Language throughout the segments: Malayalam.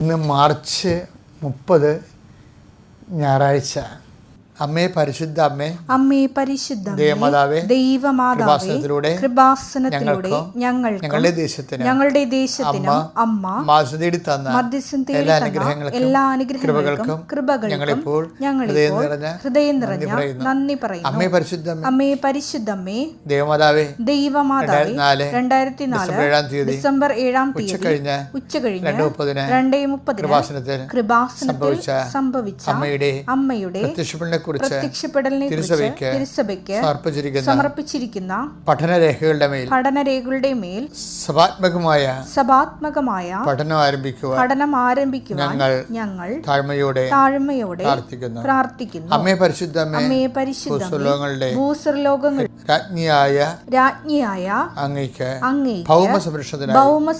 ഇന്ന് മാർച്ച് 30 ഞായറാഴ്ച. അമ്മേ പരിശുദ്ധ അമ്മേ, അമ്മേ പരിശുദ്ധ ദൈവമാതാവേ, ദൈവമാതാവേ, കൃപാസനത്തിലൂടെ ഞങ്ങളുടെ ദേശത്തിനും അമ്മ മധ്യസ്ഥം തേടി തന്ന എല്ലാ അനുഗ്രഹങ്ങൾക്കും കൃപകൾക്കും ഞങ്ങളിപ്പോൾ ഹൃദയം നിറഞ്ഞ നന്ദി പറയുന്നു. അമ്മേ പരിശുദ്ധമ്മേ, ദൈവമാതാവേ, 2004 ഡിസംബർ 7 ഉച്ചകഴിഞ്ഞ് 2:30 കൃപാസനത്തിൽ സംഭവിച്ച അമ്മയുടെ പ്രത്യക്ഷപ്പെടലിനെ തിരുസഭയ്ക്ക് സമർപ്പിച്ചിരിക്കുന്ന പഠനരേഖകളുടെ മേൽ സഭാത്മകമായ പഠനം ആരംഭിക്കുവാൻ ഞങ്ങൾ താഴ്മയോടെ പ്രാർത്ഥിക്കുന്നു. അമ്മേ പരിശുദ്ധമേ, ഭൂസ്വർലോകങ്ങൾ രാജ്ഞിയായ അങ്ങയ്ക്ക് ഭൗമ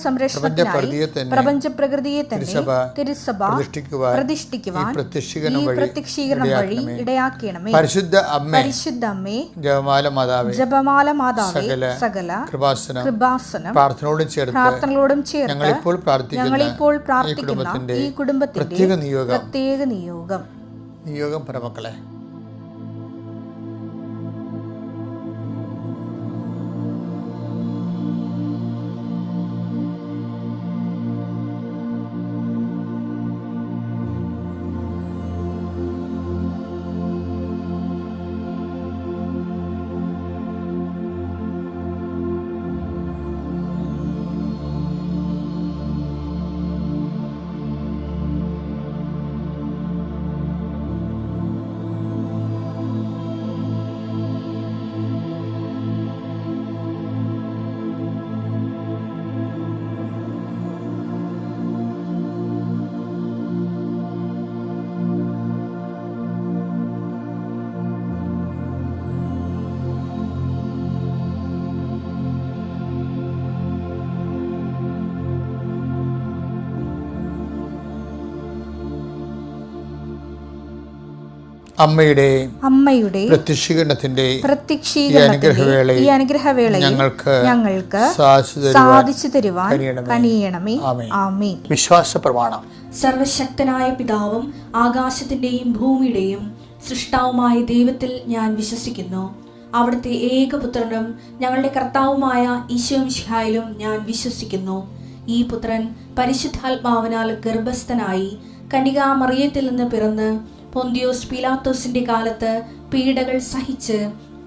സംരക്ഷണത്തിനായി പ്രപഞ്ചപ്രകൃതിയെ തന്നെ തിരുസഭ പ്രതിഷ്ഠിക്കുവാൻ ഈ പ്രത്യക്ഷീകരണം വഴി ഇടയാക്കണമേ. പരിശുദ്ധ അമ്മേ, ജപമാല മാതാവേ, സകല കൃപാസനം പ്രാർത്ഥനകളോടും ചേർത്ത് ഞങ്ങളിപ്പോൾ പ്രാർത്ഥിക്കുന്ന ഈ കുടുംബത്തിന്റെ പ്രത്യേക നിയോഗം പരമക്കളെ. അമ്മയുടെ പ്രത്യക്ഷീകരണത്തിന്റെ ഈ അനുഗ്രഹവേളയിൽ ഞങ്ങൾക്ക് സാധിച്ചു തരുവാൻ കനിയണമേ. ആമേൻ. വിശ്വാസ പ്രമാണം. സർവശക്തനായ പിതാവും ആകാശത്തിന്റെയും ഭൂമിയുടെയും സൃഷ്ടാവുമായ ദൈവത്തിൽ ഞാൻ വിശ്വസിക്കുന്നു. അവിടുത്തെ ഏകപുത്രനും ഞങ്ങളുടെ കർത്താവുമായ ഈശോമിശിഹായിലും ഞാൻ വിശ്വസിക്കുന്നു. ഈ പുത്രൻ പരിശുദ്ധാത്മാവിനാൽ ഗർഭസ്ഥനായി കന്യകാമറിയത്തിൽ നിന്ന് പിറന്ന് പൊന്തിയോസ് പീലാത്തോസിന്റെ കാലത്ത് പീഡകൾ സഹിച്ച്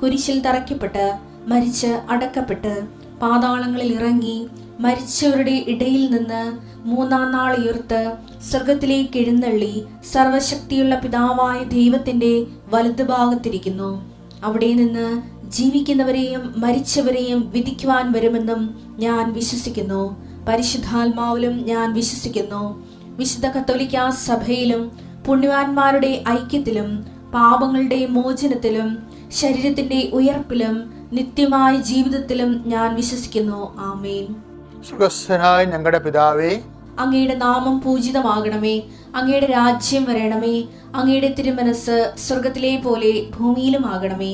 കുരിശിൽ തറയ്ക്കപ്പെട്ട് മരിച്ച് അടക്കപ്പെട്ട് പാതാളങ്ങളിൽ ഇറങ്ങി മരിച്ചവരുടെ ഇടയിൽ നിന്ന് 3-ാം നാൾ ഉയർത്ത് സ്വർഗത്തിലേക്ക് എഴുന്നള്ളി സർവശക്തിയുള്ള പിതാവായ ദൈവത്തിന്റെ വലതുഭാഗത്തിരിക്കുന്നു. അവിടെ നിന്ന് ജീവിക്കുന്നവരെയും മരിച്ചവരെയും വിധിക്കുവാൻ വരുമെന്നും ഞാൻ വിശ്വസിക്കുന്നു. പരിശുദ്ധാത്മാവിലും ഞാൻ വിശ്വസിക്കുന്നു. വിശുദ്ധ കത്തോലിക്കാ സഭയിലും പുണ്യവാന്മാരുടെ ഐക്യത്തിലും പാപങ്ങളുടെ മോചനത്തിലും ശരീരത്തിന്റെ ഉയർപ്പിലും നിത്യമായ ജീവിതത്തിലും ഞാൻ വിശ്വസിക്കുന്നു. ആമേൻ. സുഖസ്ഥനായ ഞങ്ങളുടെ പിതാവേ, അങ്ങയുടെ നാമം പൂജിതമാകണമേ. അങ്ങയുടെ രാജ്യം വരണമേ. അങ്ങയുടെ തിരുമനസ് സ്വർഗത്തിലെ പോലെ ഭൂമിയിലും ആകണമേ.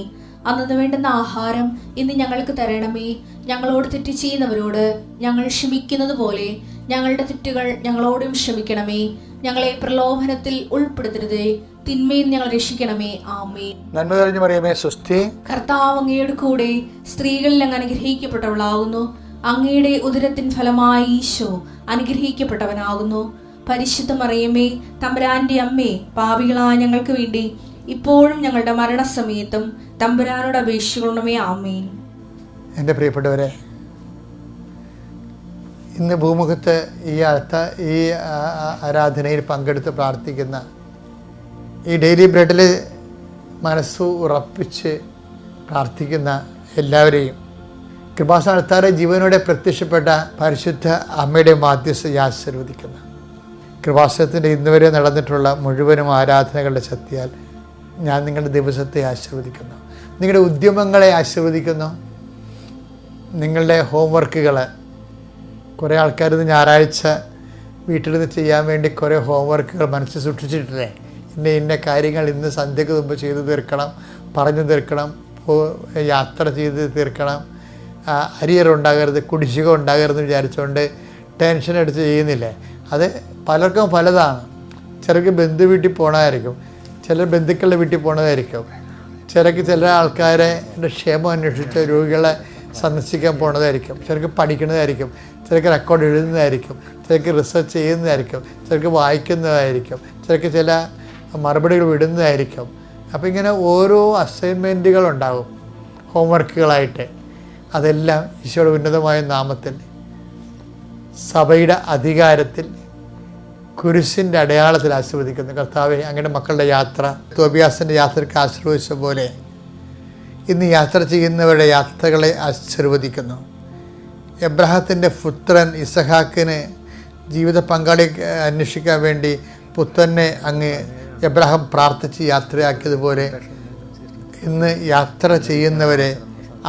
അന്നു വേണ്ടുന്ന ആഹാരം ഇന്ന് ഞങ്ങൾക്ക് തരണമേ. ഞങ്ങളോട് തെറ്റ് ചെയ്യുന്നവരോട് ഞങ്ങൾ ക്ഷമിക്കുന്നത് പോലെ ഞങ്ങളുടെ തെറ്റുകൾ ഞങ്ങളോടും ക്ഷമിക്കണമേ. ഞങ്ങളെ പ്രലോഭനത്തിൽ ഉൾപ്പെടുത്തരുതേ, തിന്മയിൽ ഞങ്ങൾ രക്ഷിക്കണമേ. ആമേൻ. നന്മ നിറഞ്ഞ മറിയമേ, സ്വസ്തി. കർത്താവ് അങ്ങയുടെ കൂടെ സ്ത്രീകളിൽ അങ്ങ് അനുഗ്രഹിക്കപ്പെട്ടവളാകുന്നു. അങ്ങയുടെ ഉദരത്തിൻ ഫലമായി ഈശോ അനുഗ്രഹിക്കപ്പെട്ടവനാകുന്നു. പരിശുദ്ധ മറിയമേ, തമ്പുരാന്റെ അമ്മേ, പാപികളായ ഞങ്ങൾക്ക് വേണ്ടി ഇപ്പോഴും ഞങ്ങളുടെ മരണസമയത്തും തമ്പുരാനോട് അപേക്ഷിക്കണമേ. ആമേൻ. എൻ്റെ പ്രിയപ്പെട്ടവരെ, ഇന്ന് ഭൂമുഖത്ത് ഈ ആരാധനയിൽ പങ്കെടുത്ത് പ്രാർത്ഥിക്കുന്ന ഈ ഡെയിലി ബ്രെഡിൽ മനസ്സ് ഉറപ്പിച്ച് പ്രാർത്ഥിക്കുന്ന എല്ലാവരെയും കൃപാസനത്താറെ ജീവനോടെ പ്രത്യക്ഷപ്പെട്ട പരിശുദ്ധ അമ്മയുടെ മാധ്യസ്ഥ ആശീർവദിക്കുന്നു. കൃപാസനത്തിൻ്റെ ഇന്നുവരെ നടന്നിട്ടുള്ള മുഴുവനും ആരാധനകളുടെ ശക്തിയാൽ ഞാൻ നിങ്ങളുടെ ദിവസത്തെ ആശീർവദിക്കുന്നു. നിങ്ങളുടെ ഉദ്യമങ്ങളെ ആശീർവദിക്കുന്നു. നിങ്ങളുടെ ഹോംവർക്കുകൾ, കുറേ ആൾക്കാർ ഇന്ന് ഞായറാഴ്ച വീട്ടിൽ നിന്ന് ചെയ്യാൻ വേണ്ടി കുറേ ഹോംവർക്കുകൾ മനസ്സിൽ സൂക്ഷിച്ചിട്ടില്ലേ? ഇന്ന കാര്യങ്ങൾ ഇന്ന് സന്ധ്യയ്ക്ക് മുമ്പ് ചെയ്തു തീർക്കണം, പറഞ്ഞു തീർക്കണം, യാത്ര ചെയ്ത് തീർക്കണം, അരിയർ ഉണ്ടാകരുത്, കുടിശ്ശിക ഉണ്ടാകരുതെന്ന് വിചാരിച്ചുകൊണ്ട് ടെൻഷൻ എടുത്ത് ചെയ്യുന്നില്ലേ? അത് പലർക്കും പലതാണ്. ചിലർക്ക് ബന്ധു വീട്ടിൽ പോകണമായിരിക്കും, ചിലർ ബന്ധുക്കളുടെ വീട്ടിൽ പോകണതായിരിക്കും, ചിലർക്ക് ചില ആൾക്കാരെ ക്ഷേമം അന്വേഷിച്ച് രോഗികളെ സന്ദർശിക്കാൻ പോകണതായിരിക്കും, ചിലർക്ക് പഠിക്കുന്നതായിരിക്കും, ചിലർക്ക് റെക്കോർഡ് എഴുതുന്നതായിരിക്കും, ചിലർക്ക് റിസർച്ച് ചെയ്യുന്നതായിരിക്കും, ചിലർക്ക് വായിക്കുന്നതായിരിക്കും, ചിലർക്ക് ചില മറുപടികൾ വിടുന്നതായിരിക്കും. അപ്പോൾ ഇങ്ങനെ ഓരോ അസൈൻമെൻറ്റുകളുണ്ടാകും ഹോംവർക്കുകളായിട്ട്. അതെല്ലാം ഈശോയുടെ ഉന്നതമായ നാമത്തിൽ സഭയുടെ അധികാരത്തിൽ കുരിശിൻ്റെ അടയാളത്തിൽ ആശീർവദിക്കുന്നു. കർത്താവെ, അങ്ങയുടെ മക്കളുടെ യാത്ര തോബിയാസിൻ്റെ യാത്രയ്ക്ക് ആശീർവദിച്ച പോലെ ഇന്ന് യാത്ര ചെയ്യുന്നവരുടെ യാത്രകളെ ആശീർവദിക്കുന്നു. എബ്രഹാത്തിൻ്റെ പുത്രൻ ഇസഹാക്കിന് ജീവിത പങ്കാളി അന്വേഷിക്കാൻ വേണ്ടി പുത്രനെ അങ്ങ് എബ്രഹാം പ്രാർത്ഥിച്ച് യാത്രയാക്കിയതുപോലെ ഇന്ന് യാത്ര ചെയ്യുന്നവരെ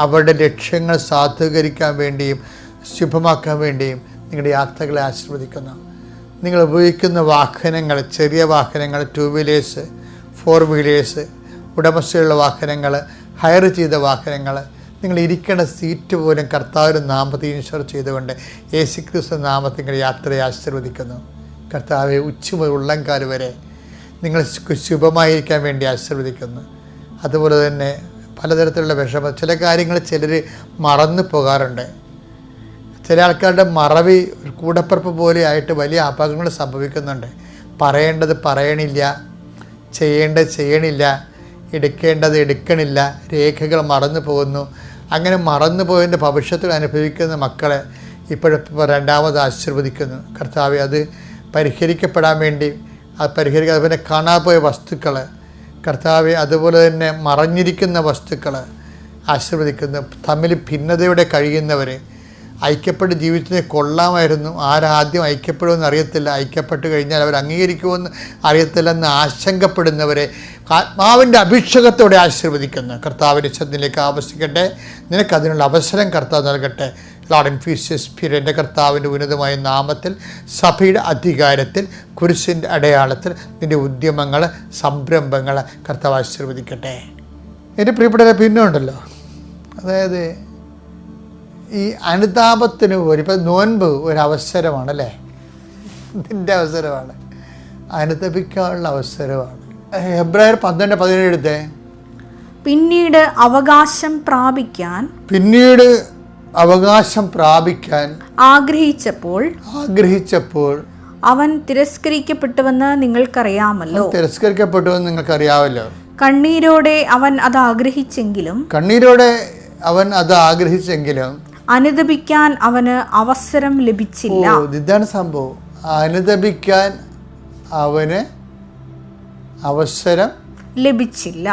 അവരുടെ ലക്ഷ്യങ്ങൾ സാധൂകരിക്കാൻ വേണ്ടിയും ശുഭമാക്കാൻ വേണ്ടിയും നിങ്ങളുടെ യാത്രകളെ ആശീർവദിക്കുന്നു. നിങ്ങൾ ഉപയോഗിക്കുന്ന വാഹനങ്ങൾ, ചെറിയ വാഹനങ്ങൾ, 2 വീലേഴ്സ്, 4 വീലേഴ്സ്, ഉടമസ്ഥയുള്ള വാഹനങ്ങൾ, ഹയർ ചെയ്ത വാഹനങ്ങൾ, നിങ്ങൾ ഇരിക്കേണ്ട സീറ്റ് പോലും കർത്താവിൻ്റെ നാമത്തിൽ ഇൻഷുർ ചെയ്തുകൊണ്ട് യേശുക്രിസ്തു നാമത്തിൽ നിങ്ങളുടെ യാത്രയെ ആശീർവദിക്കുന്നു. കർത്താവെ, ഉച്ച മുതൽ ഉള്ളംകാൽ വരെ നിങ്ങൾ ശുഭമായിരിക്കാൻ വേണ്ടി ആശീർവദിക്കുന്നു. അതുപോലെ തന്നെ പലതരത്തിലുള്ള വിഷമം, ചില കാര്യങ്ങൾ ചിലർ മറന്നു പോകാറുണ്ട്. ചില ആൾക്കാരുടെ മറവി ഒരു കൂടപ്പിറപ്പ് പോലെ ആയിട്ട് വലിയ അപകടങ്ങൾ സംഭവിക്കുന്നുണ്ട്. പറയേണ്ടത് പറയണില്ല, ചെയ്യേണ്ടത് ചെയ്യണില്ല, എടുക്കേണ്ടത് എടുക്കണില്ല, രേഖകൾ മറന്നു പോകുന്നു. അങ്ങനെ മറന്നു പോയതിൻ്റെ ഭവിഷ്യത്തിൽ അനുഭവിക്കുന്ന മക്കളെ ഇപ്പോഴിപ്പോൾ രണ്ടാമത് ആശീർവദിക്കുന്നു. കർത്താവെ, അത് പരിഹരിക്കപ്പെടാൻ വേണ്ടി അത് പരിഹരിക്കുക. അതുപോലെ കാണാപോയ വസ്തുക്കൾ കർത്താവെ, അതുപോലെ തന്നെ മറഞ്ഞിരിക്കുന്ന വസ്തുക്കൾ ആശീർവദിക്കുന്നു. തമ്മിൽ ഭിന്നതയോടെ കഴിയുന്നവർ ഐക്യപ്പെട്ട് ജീവിച്ചതിനെ കൊള്ളാമായിരുന്നു, ആരാദ്യം ഐക്യപ്പെടുമെന്ന് അറിയത്തില്ല, ഐക്യപ്പെട്ട് കഴിഞ്ഞാൽ അവർ അംഗീകരിക്കുമെന്ന് അറിയത്തില്ലെന്ന് ആശങ്കപ്പെടുന്നവരെ ആത്മാവിൻ്റെ അഭിഷേകത്തോടെ ആശീർവദിക്കുന്നു. കർത്താവിൻ്റെ ശബ്ദത്തിലേക്ക് ആവശ്യിക്കട്ടെ. നിനക്കതിനുള്ള അവസരം കർത്താവ് നൽകട്ടെ. ലോർഡ് ഇൻഫ്യൂസ് സ്പിരിറ്റ്, എൻ്റെ കർത്താവിൻ്റെ ഉന്നതമായ നാമത്തിൽ സഭയുടെ അധികാരത്തിൽ കുരിശിൻ്റെ അടയാളത്തിൽ നിൻ്റെ ഉദ്യമങ്ങൾ, സംരംഭങ്ങൾ കർത്താവ് ആശീർവദിക്കട്ടെ. എൻ്റെ പ്രിയപ്പെട്ടവരെ, പിന്നെ ഉണ്ടല്ലോ, അതായത് ഈ അനുതാപത്തിന് പോലും ഇപ്പം നോൻപ് ഒരവസരമാണല്ലേ, ഇതിൻ്റെ അവസരമാണ്, അനുതപിക്കാനുള്ള അവസരമാണ്. ഹെബ്രായർ 12:17 എടുത്തേ. പിന്നീട് അവകാശം പ്രാപിക്കാൻ ആഗ്രഹിച്ചപ്പോൾ അവൻ തിരസ്കരിക്കപ്പെട്ടുവെന്ന് നിങ്ങൾക്കറിയാമല്ലോ. കണ്ണീരോടെ അവൻ അത് ആഗ്രഹിച്ചെങ്കിലും അനുദപിക്കാൻ അവന് അവസരം ലഭിച്ചില്ല. ഇതാണ് സംഭവം. അനുദപിക്കാൻ അവന് അവസരം ലഭിച്ചില്ല.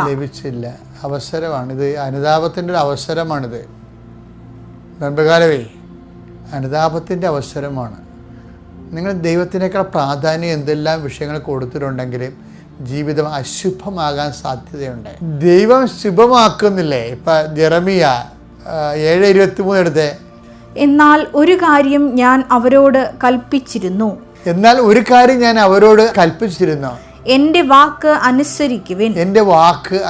അവസരമാണിത്, അനുതാപത്തിൻ്റെ ഒരു അവസരമാണിത്. നൻപകാലവേ, അനുതാപത്തിൻ്റെ അവസരമാണ്. നിങ്ങൾ ദൈവത്തിനേക്കാൾ പ്രാധാന്യം എന്തെല്ലാം വിഷയങ്ങൾ കൊടുത്തിട്ടുണ്ടെങ്കിലും ജീവിതം അശുഭമാകാൻ സാധ്യതയുണ്ട്. ദൈവം ശുഭമാക്കുന്നില്ലേ? ഇപ്പം ജെറമിയ 7:23 എടുത്തേ. എന്നാൽ ഒരു കാര്യം ഞാൻ അവരോട് കൽപ്പിച്ചിരുന്നു. എന്റെ വാക്ക്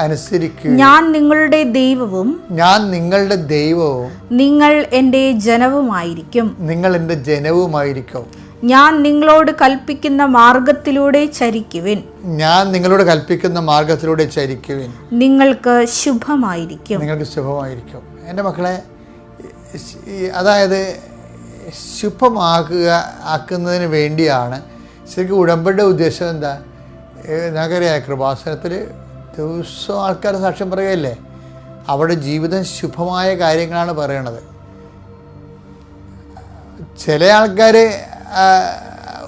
അനുസരിക്കുവിൻ. ഞാൻ നിങ്ങളുടെ ദൈവവും നിങ്ങൾ എന്റെ ജനവുമായിരിക്കും. ഞാൻ നിങ്ങളോട് കൽപ്പിക്കുന്ന മാർഗത്തിലൂടെ ചരിക്കുവിൻ. നിങ്ങൾക്ക് ശുഭമായിരിക്കും. എൻ്റെ മക്കളെ, അതായത് ആക്കുന്നതിന് വേണ്ടിയാണ് ശരിക്കും ഉടമ്പടിയുടെ ഉദ്ദേശം. എന്താ? ഞങ്ങൾക്കറിയാം, കൃപാസനത്തിൽ ദിവസവും ആൾക്കാർ സാക്ഷ്യം പറയുകയല്ലേ, അവരുടെ ജീവിതം ശുഭമായ കാര്യങ്ങളാണ് പറയണത്. ചില ആൾക്കാർ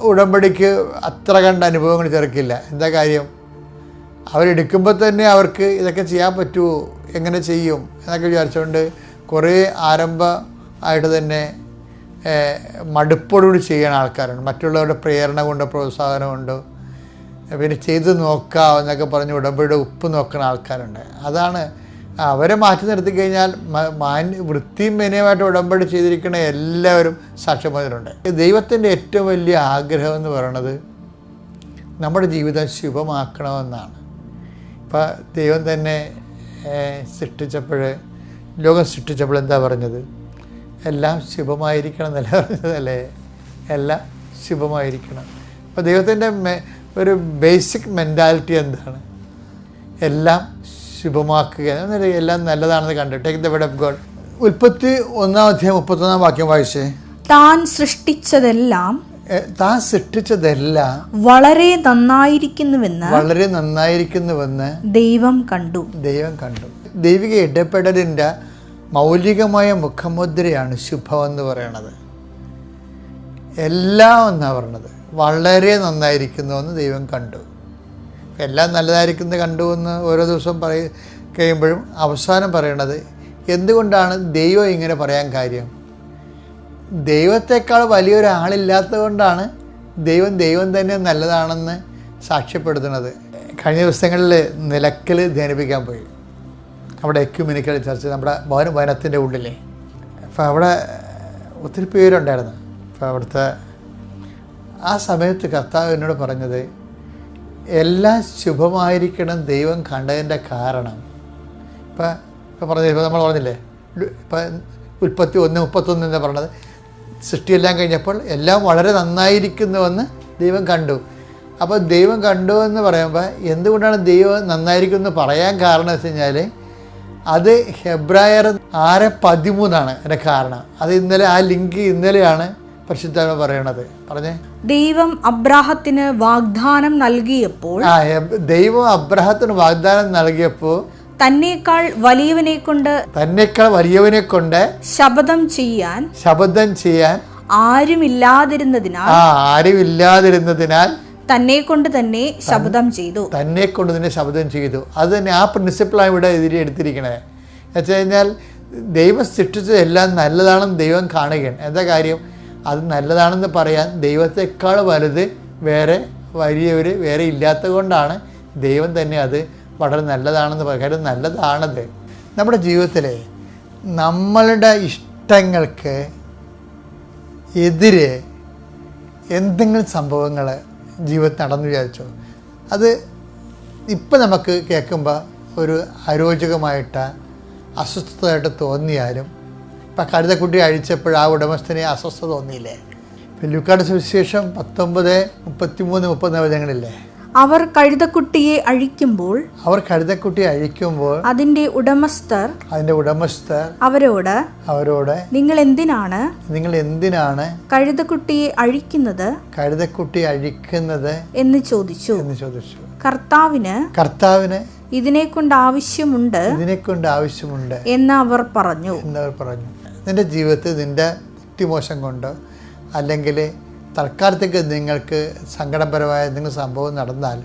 ഉടമ്പടിക്ക് അത്ര കണ്ട അനുഭവങ്ങൾ ചേർക്കില്ല. എന്താ കാര്യം? അവരെടുക്കുമ്പോൾ തന്നെ അവർക്ക് ഇതൊക്കെ ചെയ്യാൻ പറ്റുമോ, എങ്ങനെ ചെയ്യും എന്നൊക്കെ വിചാരിച്ചുകൊണ്ട് കുറേ ആരംഭമായിട്ട് തന്നെ മടുപ്പോടുകൂടി ചെയ്യുന്ന ആൾക്കാരുണ്ട്. മറ്റുള്ളവരുടെ പ്രേരണ കൊണ്ടോ പ്രോത്സാഹനം കൊണ്ടോ പിന്നെ ചെയ്ത് നോക്കാം എന്നൊക്കെ പറഞ്ഞ് ഉടമ്പടിയുടെ ഉപ്പ് നോക്കുന്ന ആൾക്കാരുണ്ട്. അതാണ് അവരെ മാറ്റി നിർത്തി കഴിഞ്ഞാൽ വൃത്തിയും മെനയുമായിട്ട് ഉടമ്പടി ചെയ്തിരിക്കുന്ന എല്ലാവരും സാക്ഷ്യബോധരുണ്ട്. ദൈവത്തിൻ്റെ ഏറ്റവും വലിയ ആഗ്രഹം എന്ന് പറയുന്നത് നമ്മുടെ ജീവിതം ശുഭമാക്കണമെന്നാണ്. ഇപ്പം ദൈവം തന്നെ ലോകം സൃഷ്ടിച്ചപ്പോൾ എന്താ പറഞ്ഞത്? എല്ലാം ശുഭമായിരിക്കണം എന്നല്ല പറഞ്ഞതല്ലേ? എല്ലാം ശുഭമായിരിക്കണം. അപ്പോൾ ദൈവത്തിൻ്റെ ഒരു ബേസിക് മെൻറ്റാലിറ്റി എന്താണ്? എല്ലാം ശുഭമാക്കുക, എല്ലാം നല്ലതാണെന്ന് കണ്ടു. Take the word of God. ഉൽപ്പത്തി 1:31 വാക്യം വായിച്ചേ. താൻ സൃഷ്ടിച്ചതെല്ലാം വളരെ നന്നായിരിക്കുന്നുവെന്ന് ദൈവം കണ്ടു. ദൈവിക ഇടപെടലിൻ്റെ മൗലികമായ മുഖമുദ്രയാണ് ശുഭം എന്ന് പറയുന്നത്. എല്ലാം എന്നാണ് പറയുന്നത്. വളരെ നന്നായിരിക്കുന്നുവെന്ന് ദൈവം കണ്ടു. എല്ലാം നല്ലതായിരിക്കുന്നത് കണ്ടു എന്ന് ഓരോ ദിവസവും കഴിയുമ്പോഴും അവസാനം പറയണത് എന്തുകൊണ്ടാണ് ദൈവം ഇങ്ങനെ പറയാൻ കാര്യം? ദൈവത്തെക്കാൾ വലിയൊരാളില്ലാത്തത് കൊണ്ടാണ് ദൈവം തന്നെ നല്ലതാണെന്ന് സാക്ഷ്യപ്പെടുത്തുന്നത്. കഴിഞ്ഞ ദിവസങ്ങളിൽ നിലയ്ക്കൽ ധ്യാനിപ്പിക്കാൻ പോയി. അവിടെ എക്യുമെനിക്കൽ ചർച്ച നമ്മുടെ വനത്തിൻ്റെ ഉള്ളിലെ. അപ്പോൾ അവിടെ ഒത്തിരി പേരുണ്ടായിരുന്നു. അപ്പോൾ അവിടുത്തെ ആ സമയത്ത് കർത്താവ് എന്നോട് പറഞ്ഞത്, എല്ലാം ശുഭമായിരിക്കണം ദൈവം കണ്ടതിൻ്റെ കാരണം. ഇപ്പം നമ്മൾ പറഞ്ഞില്ലേ, ഇപ്പം ഉൽപ്പത്തി 1:31 എന്ന് പറഞ്ഞത്, സൃഷ്ടിയെല്ലാം കഴിഞ്ഞപ്പോൾ എല്ലാം വളരെ നന്നായിരിക്കുന്നുവെന്ന് ദൈവം കണ്ടു. അപ്പോൾ ദൈവം കണ്ടു എന്ന് പറയുമ്പോൾ എന്തുകൊണ്ടാണ് ദൈവം നന്നായിരിക്കുമെന്ന് പറയാൻ കാരണം വെച്ച് കഴിഞ്ഞാൽ അത് ഹെബ്രായർ 6:13 അതിൻ്റെ കാരണം. അത് ഇന്നലെ ആ ലിങ്ക് ഇന്നലെയാണ് പരിശുദ്ധാത്മ പറയണത്. പറഞ്ഞേ. ദൈവം അബ്രാഹത്തിന് വാഗ്ദാനം നൽകിയപ്പോൾ ദൈവം അബ്രാഹത്തിന് വാഗ്ദാനം നൽകിയപ്പോൾ തന്നേക്കാൾ വലിയവനെ കൊണ്ട് ശപഥം ചെയ്യാൻ ആരുമില്ലാതിരുന്നതിനാൽ തന്നെ കൊണ്ട് തന്നെ ശപഥം ചെയ്തു. അത് തന്നെ ആ പ്രിൻസിപ്പിളാണ് ഇവിടെ എടുത്തിരിക്കണേ. എന്നുവെച്ച് കഴിഞ്ഞാൽ ദൈവം സൃഷ്ടിച്ചത് എല്ലാം നല്ലതാണെന്ന് ദൈവം കാണുകയാണ്. എന്താ കാര്യം? അത് നല്ലതാണെന്ന് പറയാൻ ദൈവത്തെക്കാൾ വലുത് വേറെ ഇല്ലാത്തത് കൊണ്ടാണ് ദൈവം തന്നെ അത് വളരെ നല്ലതാണെന്ന് പറയാം. കാര്യം നല്ലതാണത്. നമ്മുടെ ജീവിതത്തിലെ നമ്മളുടെ ഇഷ്ടങ്ങൾക്ക് എതിരെ എന്തെങ്കിലും സംഭവങ്ങൾ ജീവിതത്തിൽ നടന്നു വിചാരിച്ചോ, അത് ഇപ്പം നമുക്ക് കേൾക്കുമ്പോൾ ഒരു അരോചകമായിട്ട് അസ്വസ്ഥതയായിട്ട് തോന്നിയാലും, ഇപ്പം കഴുതക്കുട്ടി അഴിച്ചപ്പോൾ ആ ഉടമസ്ഥനെ അസ്വസ്ഥത തോന്നിയില്ലേ? ഇപ്പം ലൂക്കായുടെ സുവിശേഷം 19:33-34 വചനങ്ങളില്ലേ? അവർ കഴുതക്കുട്ടിയെ അഴിക്കുമ്പോൾ അതിന്റെ ഉടമസ്ഥർ അവരോട് നിങ്ങൾ എന്തിനാണ് കഴുതക്കുട്ടിയെ അഴിക്കുന്നത് എന്ന് ചോദിച്ചു. കർത്താവിന് ഇതിനെ കൊണ്ട് ആവശ്യമുണ്ട് എന്ന് അവർ പറഞ്ഞു. നിന്റെ ജീവിതത്തിൽ നിന്റെ ബുദ്ധിമോശം കൊണ്ട് അല്ലെങ്കിൽ തൽക്കാലത്തേക്ക് നിങ്ങൾക്ക് സങ്കടപരമായ എന്തെങ്കിലും സംഭവം നടന്നാൽ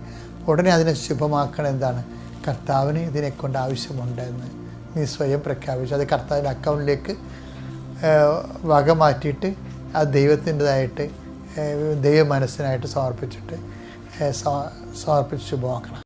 ഉടനെ അതിനെ ശുഭമാക്കണം. എന്താണ്? കർത്താവിന് ഇതിനെക്കൊണ്ട് ആവശ്യമുണ്ട് എന്ന് നീ സ്വയം പ്രഖ്യാപിച്ചു. അത് കർത്താവിൻ്റെ അക്കൗണ്ടിലേക്ക് വക മാറ്റിയിട്ട് അത് ദൈവത്തിൻ്റെതായിട്ട് ദൈവ മനസ്സിനായിട്ട് സമർപ്പിച്ച് ശുഭമാക്കണം.